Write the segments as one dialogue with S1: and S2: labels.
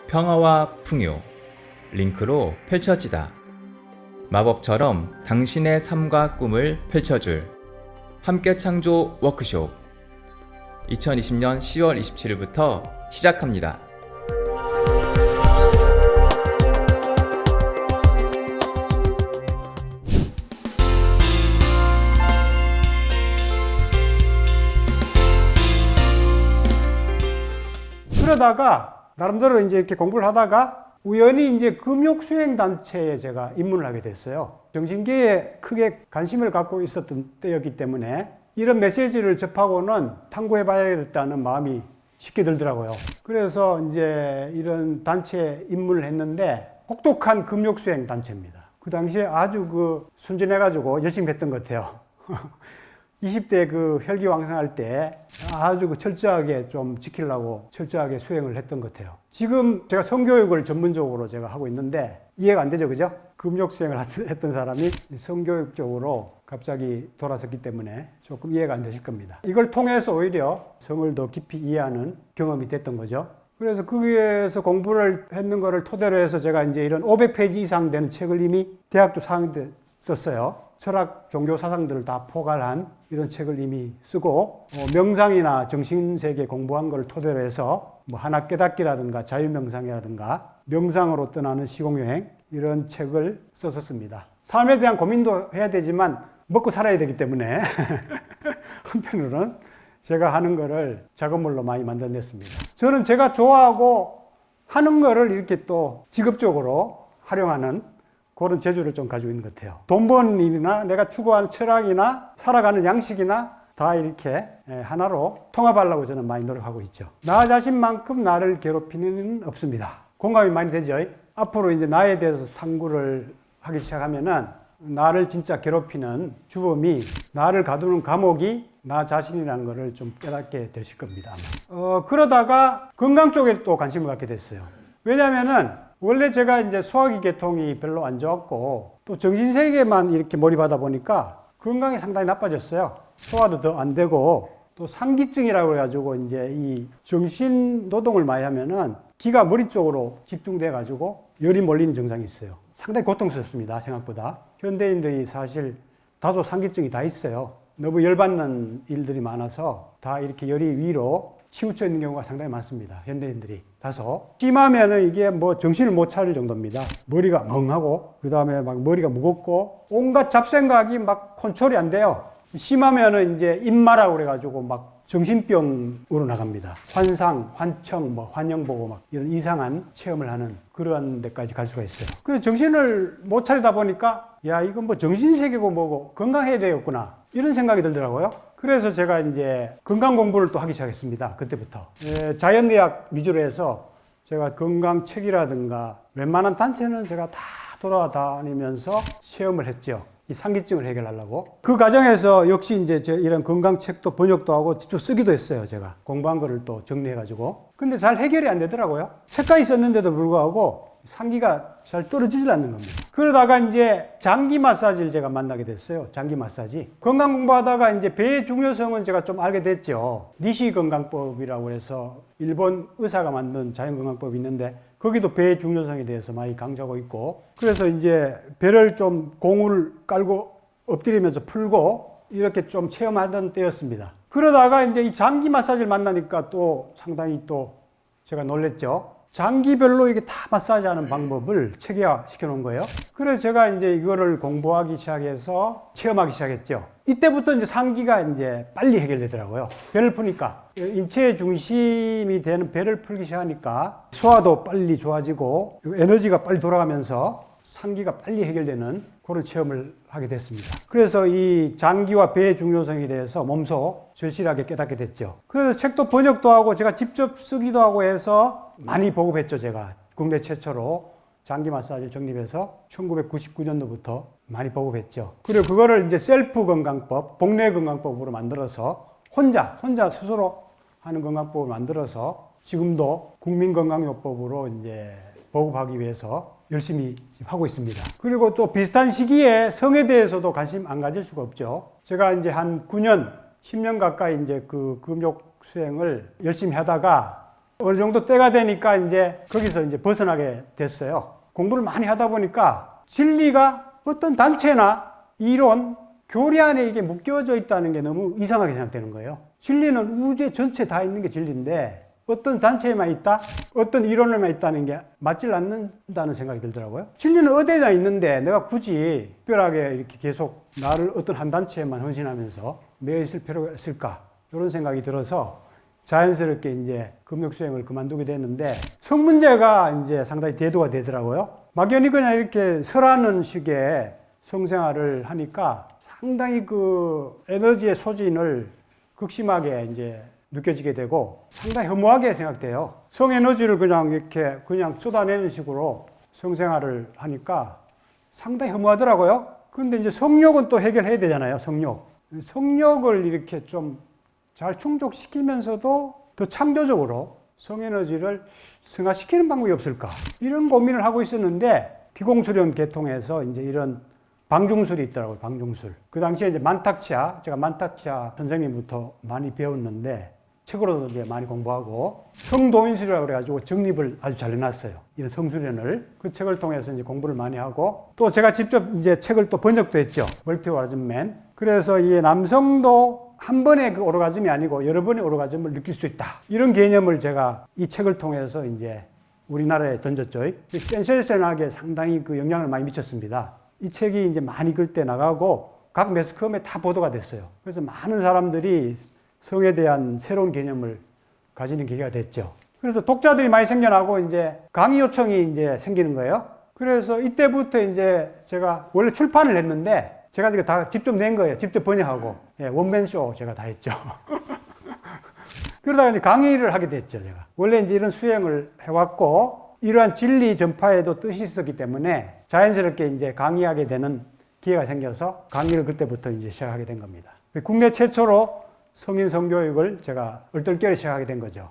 S1: 평화와 풍요, 링크로 펼쳐지다. 마법처럼 당신의 삶과 꿈을 펼쳐줄 함께 창조 워크숍 2020년 10월 27일부터 시작합니다.
S2: 그러다가 나름대로 이제 이렇게 공부를 하다가 우연히 이제 금욕수행단체에 제가 입문을 하게 됐어요. 정신계에 크게 관심을 갖고 있었던 때였기 때문에 이런 메시지를 접하고는 탐구해봐야겠다는 마음이 쉽게 들더라고요. 그래서 이제 이런 단체에 입문을 했는데 혹독한 금욕수행단체입니다. 그 당시에 아주 순진해가지고 열심히 했던 것 같아요. 20대 혈기왕성할 때 아주 철저하게 좀 지키려고 철저하게 수행을 했던 것 같아요. 지금 제가 성교육을 전문적으로 제가 하고 있는데 이해가 안 되죠, 그죠? 금욕수행을 했던 사람이 성교육 쪽으로 갑자기 돌아섰기 때문에 조금 이해가 안 되실 겁니다. 이걸 통해서 오히려 성을 더 깊이 이해하는 경험이 됐던 거죠. 그래서 거기에서 공부를 했는 거를 토대로 해서 제가 이제 이런 500페이지 이상 되는 책을 이미 대학교 4학년 때 썼어요. 철학, 종교 사상들을 다 포괄한 이런 책을 이미 쓰고 명상이나 정신세계 공부한 걸 토대로 해서 하나 깨닫기라든가 자유명상이라든가 명상으로 떠나는 시공여행 이런 책을 썼었습니다. 삶에 대한 고민도 해야 되지만 먹고 살아야 되기 때문에 한편으로는 제가 하는 거를 작업물로 많이 만들어냈습니다. 저는 제가 좋아하고 하는 거를 이렇게 또 직업적으로 활용하는 그런 재주를 좀 가지고 있는 것 같아요. 돈 버는 일이나 내가 추구하는 철학이나 살아가는 양식이나 다 이렇게 하나로 통합하려고 저는 많이 노력하고 있죠. 나 자신만큼 나를 괴롭히는 일은 없습니다. 공감이 많이 되죠? 앞으로 이제 나에 대해서 탐구를 하기 시작하면은 나를 진짜 괴롭히는 주범이 나를 가두는 감옥이 나 자신이라는 것을 좀 깨닫게 되실 겁니다. 아마. 그러다가 건강 쪽에 또 관심을 갖게 됐어요. 왜냐면은 원래 제가 이제 소화기 계통이 별로 안 좋았고 또 정신세계만 이렇게 몰입하다 보니까 건강이 상당히 나빠졌어요. 소화도 더 안 되고 또 상기증이라고 해가지고 이제 이 정신 노동을 많이 하면은 기가 머리 쪽으로 집중돼 가지고 열이 몰리는 증상이 있어요. 상당히 고통스럽습니다. 생각보다. 현대인들이 사실 다소 상기증이 다 있어요. 너무 열받는 일들이 많아서 다 이렇게 열이 위로 치우쳐 있는 경우가 상당히 많습니다. 현대인들이. 다소. 심하면은 이게 정신을 못 차릴 정도입니다. 머리가 멍하고, 그 다음에 막 머리가 무겁고, 온갖 잡생각이 막 컨트롤이 안 돼요. 심하면은 이제 입마라고 그래가지고 막 정신병으로 나갑니다. 환상, 환청, 환영 보고 막 이런 이상한 체험을 하는 그러한 데까지 갈 수가 있어요. 그래서 정신을 못 차리다 보니까, 야, 이건 정신세계고 뭐고 건강해야 되겠구나. 이런 생각이 들더라고요. 그래서 제가 이제 건강 공부를 또 하기 시작했습니다. 그때부터. 자연의학 위주로 해서 제가 건강책이라든가 웬만한 단체는 제가 다 돌아다니면서 체험을 했죠. 이 상기증을 해결하려고. 그 과정에서 역시 이제 이런 건강책도 번역도 하고 직접 쓰기도 했어요. 제가 공부한 거를 또 정리해가지고. 근데 잘 해결이 안 되더라고요. 책까지 썼는데도 불구하고 상기가 잘 떨어지질 않는 겁니다. 그러다가 이제 장기 마사지를 제가 만나게 됐어요. 장기 마사지. 건강 공부하다가 이제 배의 중요성은 제가 좀 알게 됐죠. 니시 건강법이라고 해서 일본 의사가 만든 자연건강법이 있는데 거기도 배의 중요성에 대해서 많이 강조하고 있고 그래서 이제 배를 좀 공을 깔고 엎드리면서 풀고 이렇게 좀 체험하던 때였습니다. 그러다가 이제 이 장기 마사지를 만나니까 또 상당히 또 제가 놀랬죠. 장기별로 이게 다 마사지하는 방법을 체계화 시켜놓은 거예요. 그래서 제가 이제 이거를 공부하기 시작해서 체험하기 시작했죠. 이때부터 이제 상기가 이제 빨리 해결되더라고요. 배를 푸니까. 인체의 중심이 되는 배를 풀기 시작하니까 소화도 빨리 좋아지고 에너지가 빨리 돌아가면서 상기가 빨리 해결되는 그런 체험을 하게 됐습니다. 그래서 이 장기와 배의 중요성에 대해서 몸소 절실하게 깨닫게 됐죠. 그래서 책도 번역도 하고 제가 직접 쓰기도 하고 해서 많이 보급했죠. 제가 국내 최초로 장기 마사지를 정립해서 1999년도부터 많이 보급했죠. 그리고 그거를 이제 셀프 건강법, 복내 건강법으로 만들어서 혼자 스스로 하는 건강법을 만들어서 지금도 국민건강요법으로 이제 보급하기 위해서 열심히 하고 있습니다. 그리고 또 비슷한 시기에 성에 대해서도 관심 안 가질 수가 없죠. 제가 이제 한 9년, 10년 가까이 이제 그 금욕 수행을 열심히 하다가 어느 정도 때가 되니까 이제 거기서 이제 벗어나게 됐어요. 공부를 많이 하다 보니까 진리가 어떤 단체나 이론, 교리 안에 이게 묶여져 있다는 게 너무 이상하게 생각되는 거예요. 진리는 우주 전체 다 있는 게 진리인데 어떤 단체에만 있다, 어떤 이론에만 있다는 게 맞질 않는다는 생각이 들더라고요. 진리는 어디에나 있는데 내가 굳이 특별하게 이렇게 계속 나를 어떤 한 단체에만 헌신하면서 매여 있을 필요가 있을까? 이런 생각이 들어서 자연스럽게 이제 금욕 수행을 그만두게 됐는데 성문제가 이제 상당히 대두가 되더라고요. 막연히 그냥 이렇게 설하는 식의 성생활을 하니까 상당히 그 에너지의 소진을 극심하게 이제 느껴지게 되고 상당히 허무하게 생각돼요. 성에너지를 그냥 쏟아내는 식으로 성생활을 하니까 상당히 허무하더라고요. 그런데 이제 성욕은 또 해결해야 되잖아요. 성욕을 이렇게 좀 잘 충족시키면서도 더 창조적으로 성에너지를 승화시키는 방법이 없을까? 이런 고민을 하고 있었는데 기공수련 계통에서 이제 이런 방중술이 있더라고요. 방중술. 그 당시에 이제 제가 만탁치아 선생님부터 많이 배웠는데 책으로도 이제 많이 공부하고 성도인술이라고 그래가지고 정립을 아주 잘 해놨어요. 이런 성수련을. 그 책을 통해서 이제 공부를 많이 하고 또 제가 직접 이제 책을 또 번역도 했죠. 멀티 오라즘맨. 그래서 이 남성도 한 번의 그 오르가즘이 아니고 여러 번의 오르가즘을 느낄 수 있다. 이런 개념을 제가 이 책을 통해서 이제 우리나라에 던졌죠. 센세이션하게 상당히 그 영향을 많이 미쳤습니다. 이 책이 이제 많이 글때 나가고 각 매스컴에 다 보도가 됐어요. 그래서 많은 사람들이 성에 대한 새로운 개념을 가지는 계기가 됐죠. 그래서 독자들이 많이 생겨나고 이제 강의 요청이 이제 생기는 거예요. 그래서 이때부터 이제 제가 원래 출판을 했는데 제가 이거 다 직접 낸 거예요. 직접 번역하고. 원맨쇼 제가 다 했죠. 그러다가 이제 강의를 하게 됐죠, 제가. 원래 이제 이런 수행을 해왔고, 이러한 진리 전파에도 뜻이 있었기 때문에 자연스럽게 이제 강의하게 되는 기회가 생겨서 강의를 그때부터 이제 시작하게 된 겁니다. 국내 최초로 성인 성교육을 제가 얼떨결에 시작하게 된 거죠.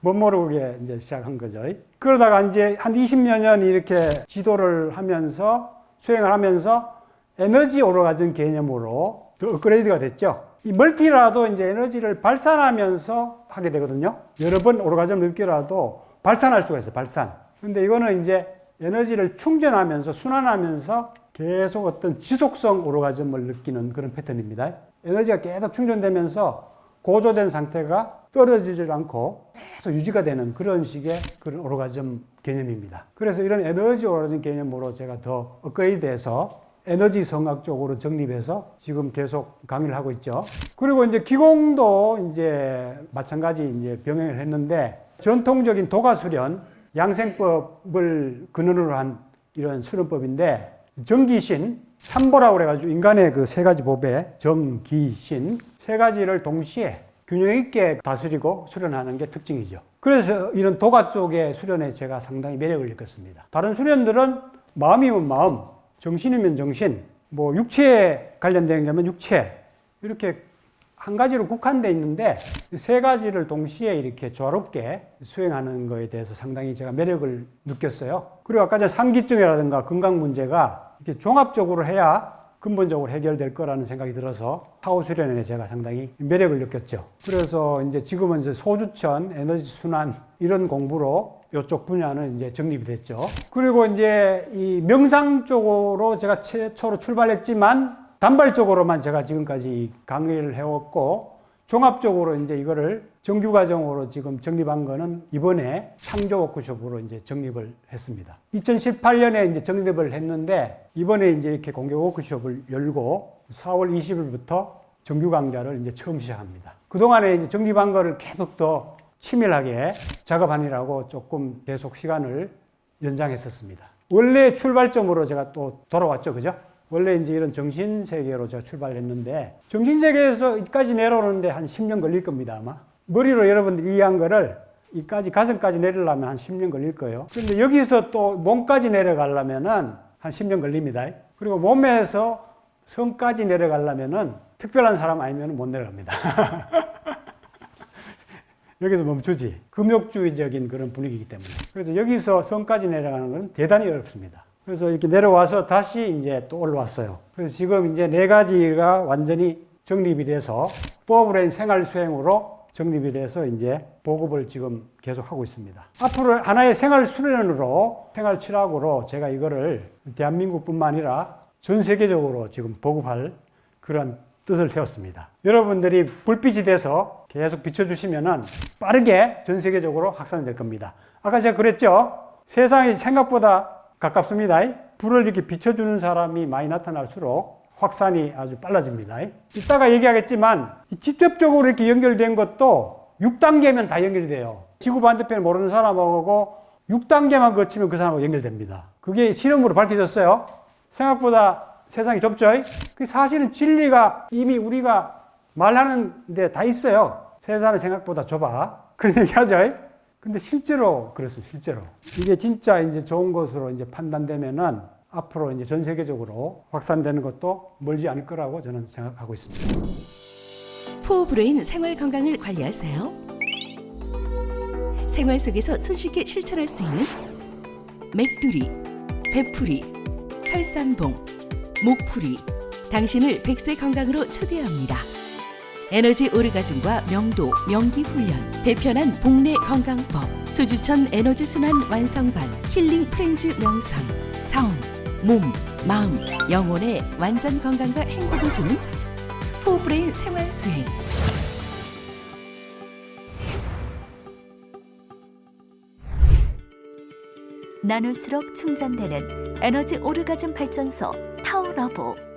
S2: 못 모르게 이제 시작한 거죠. 그러다가 이제 한 20여 년 이렇게 지도를 하면서 수행을 하면서 에너지 오르가즘 개념으로 더 업그레이드가 됐죠. 이 멀티라도 이제 에너지를 발산하면서 하게 되거든요. 여러 번 오르가즘을 느끼라도 발산할 수가 있어요. 발산. 근데 이거는 이제 에너지를 충전하면서 순환하면서 계속 어떤 지속성 오르가즘을 느끼는 그런 패턴입니다. 에너지가 계속 충전되면서 고조된 상태가 떨어지질 않고 계속 유지가 되는 그런 식의 그런 오르가즘 개념입니다. 그래서 이런 에너지 오르가즘 개념으로 제가 더 업그레이드해서 에너지 성학 쪽으로 정립해서 지금 계속 강의를 하고 있죠. 그리고 이제 기공도 이제 마찬가지 이제 병행을 했는데 전통적인 도가 수련, 양생법을 근원으로 한 이런 수련법인데 정기신, 삼보라고 그래가지고 인간의 그 세 가지 법에 정기신 세 가지를 동시에 균형 있게 다스리고 수련하는 게 특징이죠. 그래서 이런 도가 쪽의 수련에 제가 상당히 매력을 느꼈습니다. 다른 수련들은 마음이면 마음, 정신이면 정신, 뭐 육체에 관련된 거면 육체 이렇게 한 가지로 국한되어 있는데 세 가지를 동시에 이렇게 조화롭게 수행하는 거에 대해서 상당히 제가 매력을 느꼈어요. 그리고 아까 전 상기증이라든가 건강 문제가 이렇게 종합적으로 해야 근본적으로 해결될 거라는 생각이 들어서 타오 수련에 제가 상당히 매력을 느꼈죠. 그래서 이제 지금은 이제 소주천, 에너지 순환 이런 공부로 이쪽 분야는 이제 정립이 됐죠. 그리고 이제 이 명상 쪽으로 제가 최초로 출발했지만 단발적으로만 제가 지금까지 강의를 해왔고 종합적으로 이제 이거를 정규과정으로 지금 정립한 거는 이번에 창조 워크숍으로 이제 정립을 했습니다. 2018년에 이제 정립을 했는데 이번에 이제 이렇게 공개 워크숍을 열고 4월 20일부터 정규 강좌를 이제 처음 시작합니다. 그동안에 이제 정립한 거를 계속 더 치밀하게 작업하느라고 조금 계속 시간을 연장했었습니다. 원래 출발점으로 제가 또 돌아왔죠. 그죠? 원래 이제 이런 정신세계로 제가 출발했는데 정신세계에서 이까지 내려오는데 한 10년 걸릴 겁니다, 아마. 머리로 여러분들이 이해한 거를 이까지 가슴까지 내리려면 한 10년 걸릴 거예요. 그런데 여기서 또 몸까지 내려가려면은 한 10년 걸립니다. 그리고 몸에서 성까지 내려가려면은 특별한 사람 아니면 못 내려갑니다. 여기서 멈추지. 금욕주의적인 그런 분위기이기 때문에. 그래서 여기서 성까지 내려가는 건 대단히 어렵습니다. 그래서 이렇게 내려와서 다시 이제 또 올라왔어요. 그래서 지금 이제 네 가지가 완전히 정립이 돼서 포브레인 생활 수행으로 정립이 돼서 이제 보급을 지금 계속 하고 있습니다. 앞으로 하나의 생활 수련으로, 생활 철학으로 제가 이거를 대한민국뿐만 아니라 전 세계적으로 지금 보급할 그런 뜻을 세웠습니다. 여러분들이 불빛이 돼서 계속 비춰주시면은 빠르게 전 세계적으로 확산될 겁니다. 아까 제가 그랬죠? 세상이 생각보다 가깝습니다. 불을 이렇게 비춰주는 사람이 많이 나타날수록 확산이 아주 빨라집니다. 이따가 얘기하겠지만 직접적으로 이렇게 연결된 것도 6단계면 다 연결이 돼요. 지구 반대편을 모르는 사람하고 6단계만 거치면 그 사람하고 연결됩니다. 그게 실험으로 밝혀졌어요. 생각보다 세상이 좁죠? 그 사실은 진리가 이미 우리가 말하는 데 다 있어요. 세상은 생각보다 좁아. 그런 얘기 하죠? 근데 실제로 그렇습니다. 실제로. 이게 진짜 이제 좋은 것으로 이제 판단되면은 앞으로 이제 전 세계적으로 확산되는 것도 멀지 않을 거라고 저는 생각하고 있습니다.
S3: 포브레인 생활 건강을 관리하세요. 생활 속에서 손쉽게 실천할 수 있는 맥두리, 배풀이, 철산봉, 목풀이, 당신을 100세 건강으로 초대합니다. 에너지 오르가즘과 명도, 명기 훈련, 배편한 복내 건강법, 수주천 에너지 순환 완성반, 힐링 프렌즈 명상, 성, 몸, 마음, 영혼의 완전 건강과 행복을 주는 포브레인 생활 수행.
S4: 나눌수록 충전되는 에너지 오르가즘 발전소 타오러브.